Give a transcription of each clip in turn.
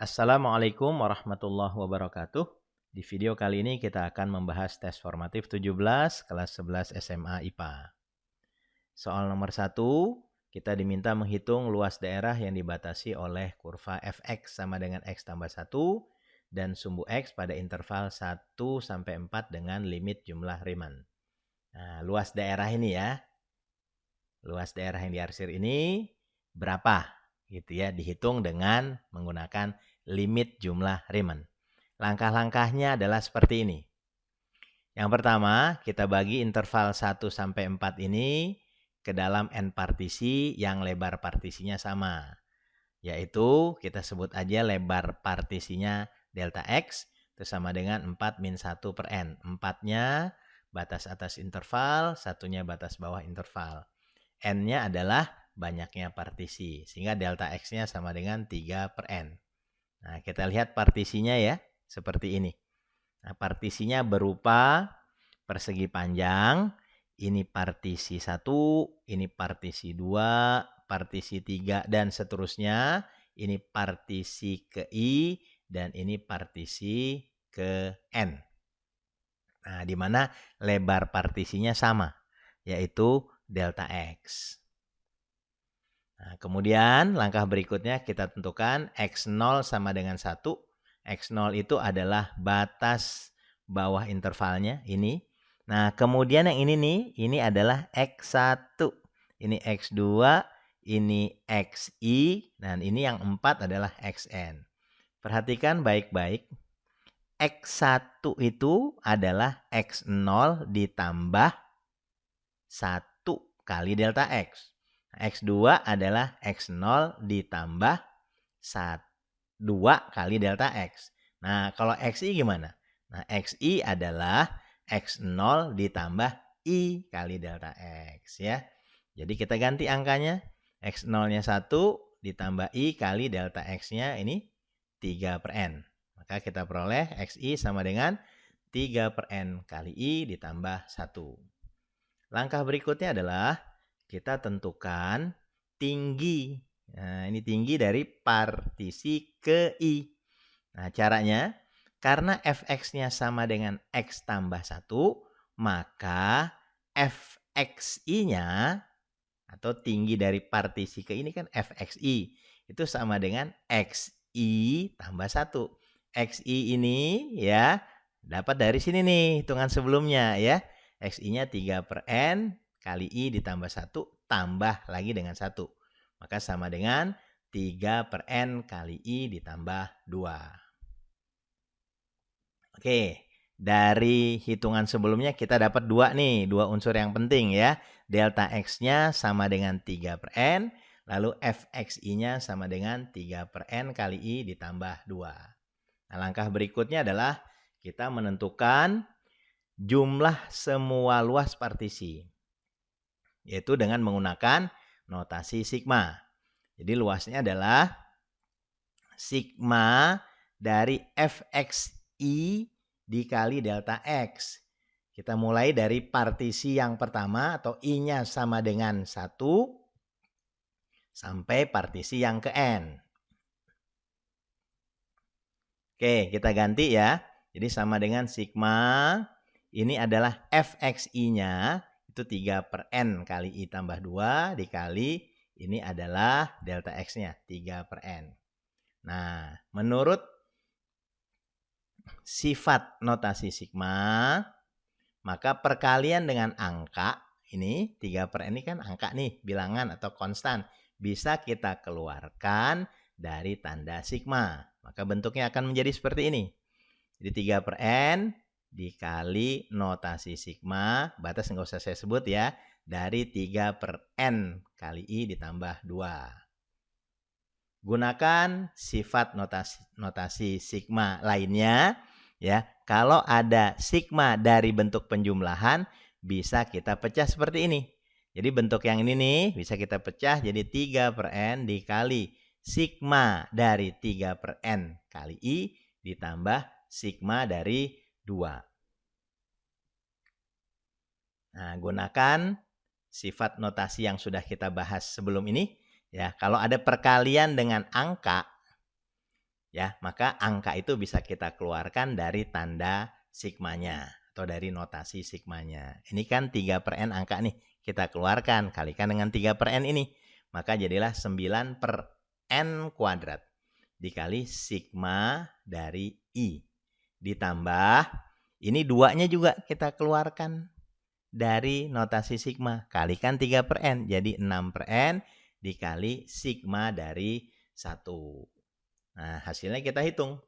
Assalamualaikum warahmatullahi wabarakatuh. Di video kali ini kita akan membahas tes formatif 17 kelas 11 SMA IPA. Soal nomor 1, kita diminta menghitung luas daerah yang dibatasi oleh kurva fx sama dengan x tambah 1 dan sumbu x pada interval 1 sampai 4 dengan limit jumlah Riemann. Nah, luas daerah ini ya. Luas daerah yang diarsir ini berapa? Gitu ya, dihitung dengan menggunakan limit jumlah Riemann. Langkah-langkahnya adalah seperti ini. Yang pertama, kita bagi interval 1 sampai 4 ini ke dalam n partisi yang lebar partisinya sama. Yaitu kita sebut aja lebar partisinya delta x itu sama dengan 4 min 1 per n. 4-nya batas atas interval, 1-nya batas bawah interval. N-nya adalah banyaknya partisi, sehingga delta X-nya sama dengan 3 per N. Nah, kita lihat partisinya ya, seperti ini. Nah, partisinya berupa persegi panjang, ini partisi 1, ini partisi 2, partisi 3, dan seterusnya. Ini partisi ke I, dan ini partisi ke N. Nah, di mana lebar partisinya sama, yaitu delta X. Nah, kemudian langkah berikutnya kita tentukan X0 sama dengan 1. X0 itu adalah batas bawah intervalnya, ini. Nah, kemudian yang ini nih, ini adalah X1. Ini X2, ini XI, dan ini yang 4 adalah XN. Perhatikan baik-baik. X1 itu adalah X0 ditambah 1 kali delta X. X2 adalah X0 ditambah 2 kali delta X. Nah, kalau XI gimana? Nah, XI adalah X0 ditambah I kali delta X ya. Jadi kita ganti angkanya. X0-nya 1 ditambah I kali delta X-nya ini 3 per N. Maka kita peroleh XI sama dengan 3 per N kali I ditambah 1. Langkah berikutnya adalah kita tentukan tinggi. Nah, ini tinggi dari partisi ke I. Nah, caranya, karena fx-nya sama dengan x tambah 1, maka fxi-nya, atau tinggi dari partisi ke ini kan fxi, itu sama dengan xi tambah 1. Xi ini ya, dapat dari sini nih, hitungan sebelumnya ya. Xi-nya 3 per N kali I ditambah 1 tambah lagi dengan 1. Maka sama dengan 3 per N kali I ditambah 2. Oke, dari hitungan sebelumnya kita dapat 2 nih, 2 unsur yang penting ya. Delta X-nya sama dengan 3 per N, lalu Fxi-nya sama dengan 3 per N kali I ditambah 2. Nah, langkah berikutnya adalah kita menentukan jumlah semua luas partisi, yaitu dengan menggunakan notasi sigma. Jadi luasnya adalah sigma dari Fxi dikali delta X. Kita mulai dari partisi yang pertama atau I-nya sama dengan 1 sampai partisi yang ke N. Oke, kita ganti ya. Jadi sama dengan sigma, ini adalah Fxi-nya, itu 3 per N kali I tambah 2, dikali ini adalah delta X-nya, 3 per N. Nah, menurut sifat notasi sigma, maka perkalian dengan angka, ini 3 per N ini kan angka nih, bilangan atau konstan, bisa kita keluarkan dari tanda sigma. Maka bentuknya akan menjadi seperti ini. Jadi 3 per N dikali notasi sigma, batas nggak usah saya sebut ya, dari 3 per N kali I ditambah 2. Gunakan sifat notasi sigma lainnya ya. Kalau ada sigma dari bentuk penjumlahan, bisa kita pecah seperti ini. Jadi bentuk yang ini nih bisa kita pecah jadi 3 per N dikali sigma dari 3 per N kali I ditambah sigma dari 2. Nah, gunakan sifat notasi yang sudah kita bahas sebelum ini. Ya, kalau ada perkalian dengan angka, Ya, maka angka itu bisa kita keluarkan dari tanda sigmanya atau dari notasi sigmanya. Ini kan 3 per N angka nih, kita keluarkan, kalikan dengan 3 per N ini. Maka jadilah 9 per N kuadrat dikali sigma dari I. Ditambah, ini 2-nya juga kita keluarkan dari notasi sigma. Kalikan 3 per N, jadi 6 per N dikali sigma dari 1. Nah, hasilnya kita hitung.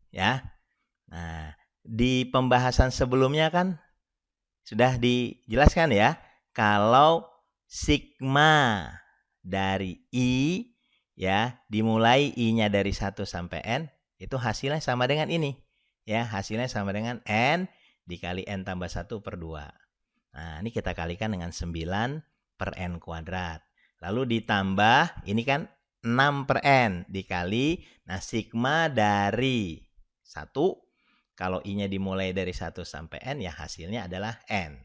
Ya. Nah, di pembahasan sebelumnya kan sudah dijelaskan ya, kalau sigma dari I ya, dimulai I-nya dari 1 sampai N, itu hasilnya sama dengan ini. Ya, hasilnya sama dengan N dikali N tambah 1 per 2. Nah, ini kita kalikan dengan 9 per N kuadrat. Lalu ditambah, ini kan 6 per N dikali, nah sigma dari 1, kalau I-nya dimulai dari 1 sampai N, ya hasilnya adalah N.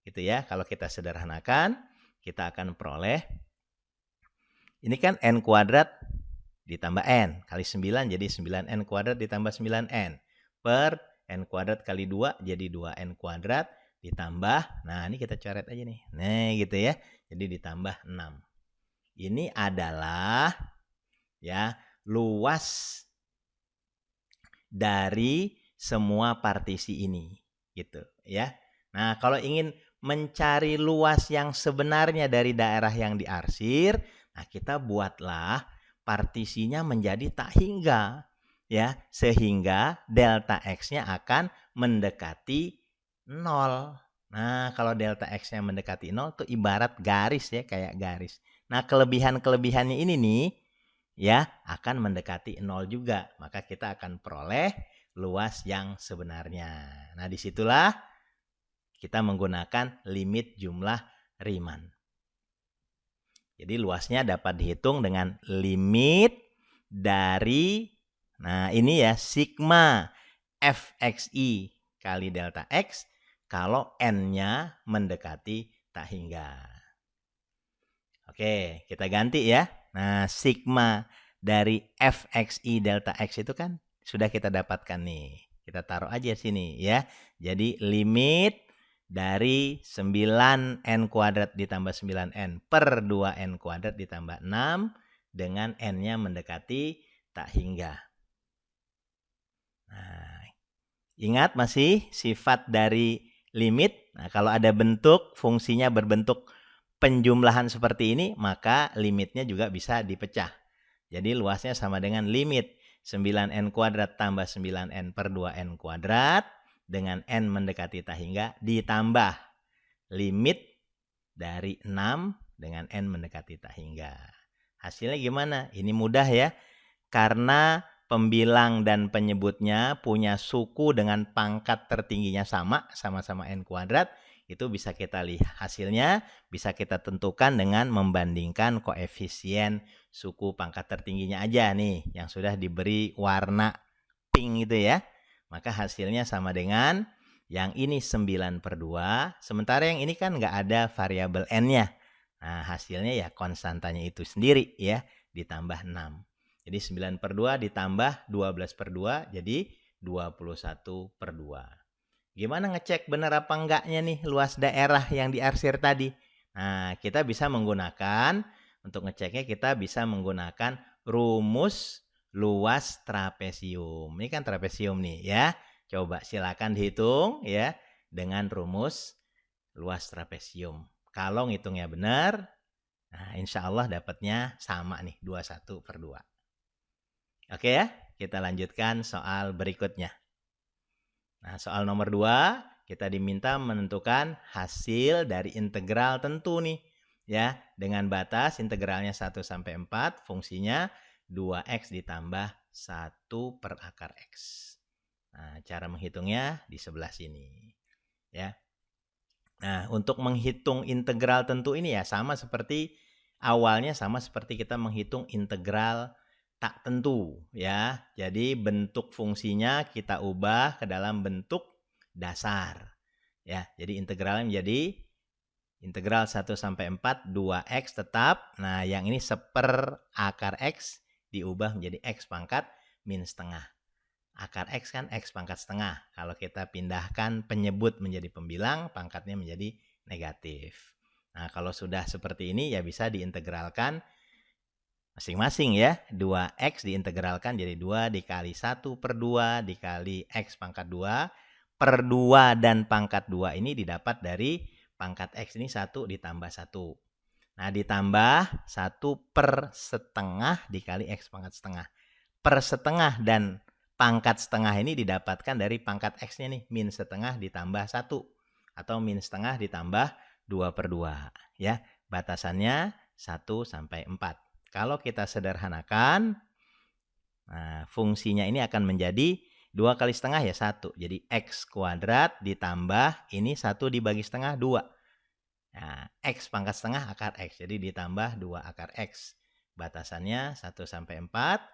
Gitu ya, kalau kita sederhanakan, kita akan peroleh, ini kan N kuadrat ditambah N, kali 9 jadi 9N kuadrat ditambah 9N, per N kuadrat kali 2 jadi 2N kuadrat, ditambah, nah ini kita coret aja nih, nah gitu ya, jadi ditambah 6. Ini adalah ya luas dari semua partisi ini, gitu ya. Nah, kalau ingin mencari luas yang sebenarnya dari daerah yang diarsir, nah kita buatlah partisinya menjadi tak hingga, ya, sehingga delta X-nya akan mendekati 0. Nah, kalau delta X-nya mendekati 0 itu ibarat garis ya, kayak garis. Nah, kelebihan-kelebihannya ini nih ya akan mendekati 0 juga. Maka kita akan peroleh luas yang sebenarnya. Nah, disitulah kita menggunakan limit jumlah Riemann. Jadi luasnya dapat dihitung dengan limit dari, nah ini ya, sigma fxi kali delta X kalau N-nya mendekati tak hingga. Oke, kita ganti ya. Nah, sigma dari fxi delta X itu kan sudah kita dapatkan nih. Kita taruh aja sini ya. Jadi limit dari 9N kuadrat ditambah 9N per 2N kuadrat ditambah 6 dengan N-nya mendekati tak hingga. Nah, ingat masih sifat dari limit. Nah, kalau ada bentuk, fungsinya berbentuk penjumlahan seperti ini, maka limitnya juga bisa dipecah. Jadi luasnya sama dengan limit 9N kuadrat tambah 9N per 2N kuadrat dengan N mendekati tak hingga ditambah limit dari 6 dengan N mendekati tak hingga. Hasilnya gimana? Ini mudah ya. Karena pembilang dan penyebutnya punya suku dengan pangkat tertingginya sama-sama N kuadrat, itu bisa kita lihat hasilnya, bisa kita tentukan dengan membandingkan koefisien suku pangkat tertingginya aja nih, yang sudah diberi warna pink gitu ya. Maka hasilnya sama dengan yang ini 9 per 2, sementara yang ini kan nggak ada variabel N-nya. Nah, hasilnya ya konstantanya itu sendiri ya, ditambah 6. Jadi 9 per 2 ditambah 12 per 2, jadi 21 per 2. Gimana ngecek benar apa enggaknya nih luas daerah yang diarsir tadi? Nah, kita bisa menggunakan, untuk ngeceknya kita bisa menggunakan rumus luas trapesium. Ini kan trapesium nih ya. Coba silakan dihitung ya dengan rumus luas trapesium. Kalau ngitungnya benar, nah insya Allah dapatnya sama nih, 21 per 2. Oke ya, kita lanjutkan soal berikutnya. Nah, soal nomor 2, kita diminta menentukan hasil dari integral tentu nih. Ya, dengan batas integralnya 1 sampai 4, fungsinya 2x ditambah 1 per akar x. Nah, cara menghitungnya di sebelah sini. Ya. Nah, untuk menghitung integral tentu ini ya sama seperti awalnya, sama seperti kita menghitung integral tak tentu ya. Jadi bentuk fungsinya kita ubah ke dalam bentuk dasar. Ya, jadi integralnya menjadi integral 1 sampai 4 2x tetap. Nah, yang ini 1 per akar x diubah menjadi X pangkat min setengah. Akar X kan X pangkat setengah. Kalau kita pindahkan penyebut menjadi pembilang, pangkatnya menjadi negatif. Nah, kalau sudah seperti ini ya bisa diintegralkan masing-masing ya. 2X diintegralkan jadi 2 dikali 1/2 dikali X pangkat 2 per 2 dan pangkat 2 ini didapat dari pangkat X ini 1 ditambah 1. Nah, ditambah 1/setengah dikali X pangkat setengah. Per setengah dan pangkat setengah ini didapatkan dari pangkat X-nya nih, min setengah ditambah 1. Atau min setengah ditambah 2/2. Ya, batasannya 1 sampai 4. Kalau kita sederhanakan, nah, fungsinya ini akan menjadi 2 kali setengah ya 1. Jadi X kuadrat ditambah ini 1 dibagi setengah 2. Nah, X pangkat setengah akar X. Jadi ditambah 2 akar X. Batasannya 1 sampai 4.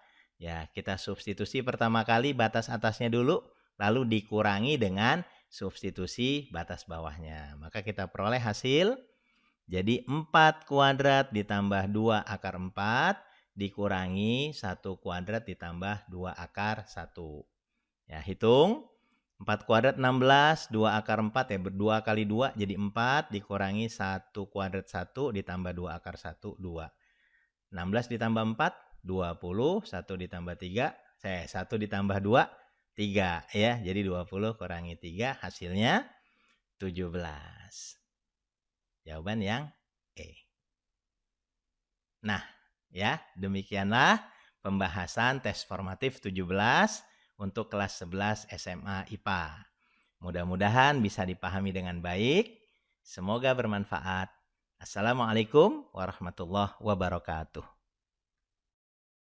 Ya, kita substitusi pertama kali batas atasnya dulu, lalu dikurangi dengan substitusi batas bawahnya. Maka kita peroleh hasil, jadi 4 kuadrat ditambah 2 akar 4, dikurangi 1 kuadrat ditambah 2 akar 1. Ya, hitung. 4 kuadrat 16, 2 akar 4 ya, 2 kali 2 jadi 4, dikurangi 1 kuadrat 1 ditambah 2 akar 1, 2. 16 ditambah 4, 20, 1 ditambah 3, 1 ditambah 2, 3 ya. Jadi 20 kurangi 3 hasilnya 17. Jawaban yang E. Nah, ya, demikianlah pembahasan tes formatif 17 untuk kelas 11 SMA IPA. Mudah-mudahan bisa dipahami dengan baik. Semoga bermanfaat. Assalamualaikum warahmatullahi wabarakatuh.